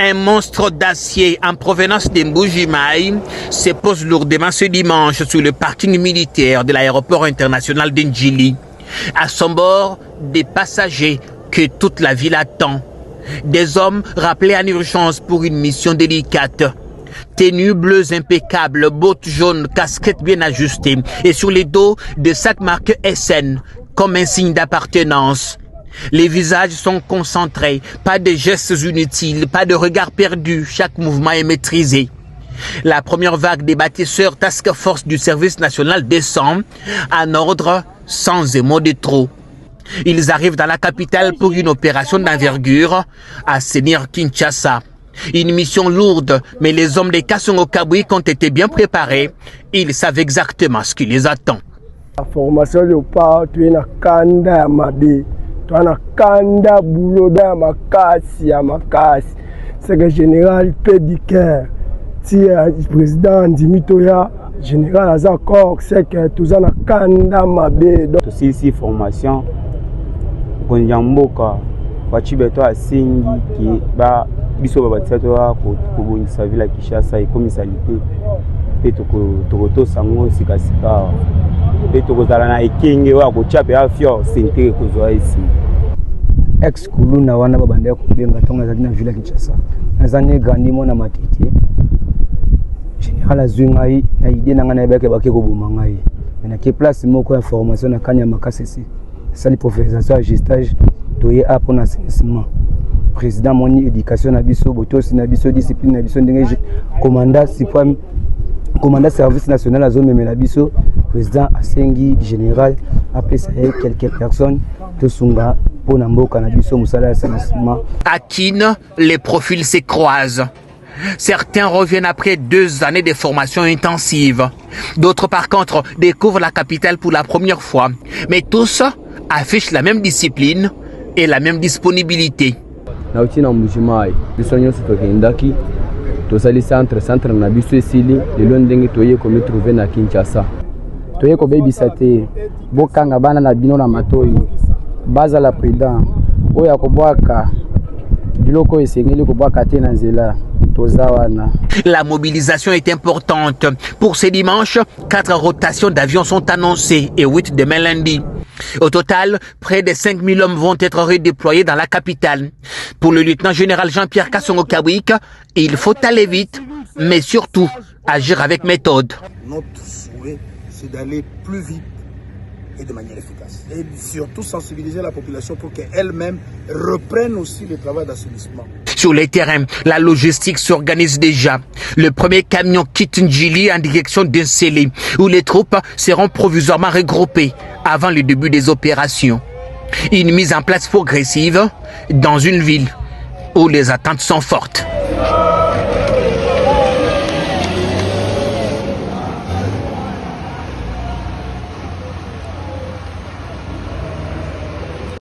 Un monstre d'acier en provenance de Mbuji-Mayi se pose lourdement ce dimanche sur le parking militaire de l'aéroport international d'Ndjili. À son bord, des passagers que toute la ville attend. Des hommes rappelés en urgence pour une mission délicate. Tenues bleues impeccables, bottes jaunes, casquettes bien ajustées et sur les dos des sacs marqués SN comme un signe d'appartenance. Les visages sont concentrés, pas de gestes inutiles, pas de regards perdus, chaque mouvement est maîtrisé. La première vague des bâtisseurs Task Force du service national descend en ordre sans un mot de trop. Ils arrivent dans la capitale pour une opération d'envergure, assainir Kinshasa. Une mission lourde, mais les hommes des Kasongo Kabwik ont été bien préparés. Ils savent exactement ce qui les attend. La formation de part, tu es na kanda mabe, tu es na kanda boulot da makasi. C'est que général Pédicaire, si le président Dimitoya, général Azakor, c'est que tu es na kanda mabe. Aussi ici formation, Konyamboka, Wachibeto asengi ki ba biso babatsato ko bonisa vila Kinshasa et commisalité pe to sango sikasika pe to kozala na ekenge wa ko chape afio sentere ko zoa ici ex kuluna wana babanda ko benga tonga za na vila Kinshasa azane gandi mona matiti général azungai na idée na ngana beke bake ko buma ngai na ke place moko information na kanya makasisi ça les professeurs agistage doye pour l'assainissement. Président moni éducation na biso botosi na biso discipline na biso ndenge commandant suprême commandant service national à zone na biso président asengi général après ça quelques personnes to sunga pour na mboka na biso musala assainissement. À Kin, les profils se croisent. Certains reviennent après 2 années de formation intensive. D'autres par contre découvrent la capitale pour la première fois. Mais tous affichent la même discipline et la même disponibilité. Na utina Mbuji-Mayi biso nyonso tokendaki tozali centre na biso esili lelo ndenge toye komi trouver na Kinshasa toye ko bebisa te bokanga bana na bino na matoyi baza la prudent oya kobwaka biloko esengeli kobwaka te na nzela tozawana. La mobilisation est importante. Pour ce dimanche, 4 rotations d'avions sont annoncées et 8 demain lundi. Au total, près de 5000 hommes vont être redéployés dans la capitale. Pour le lieutenant-général Jean-Pierre Kasongo Kabwik, il faut aller vite, mais surtout agir avec méthode. Notre souhait, c'est d'aller plus vite et de manière efficace. Et surtout sensibiliser la population pour qu'elle-même reprenne aussi le travail d'assainissement. Sur les terrains, la logistique s'organise déjà. Le premier camion quitte Ndjili en direction d'Nsele, où les troupes seront provisoirement regroupées avant le début des opérations. Une mise en place progressive dans une ville où les attentes sont fortes.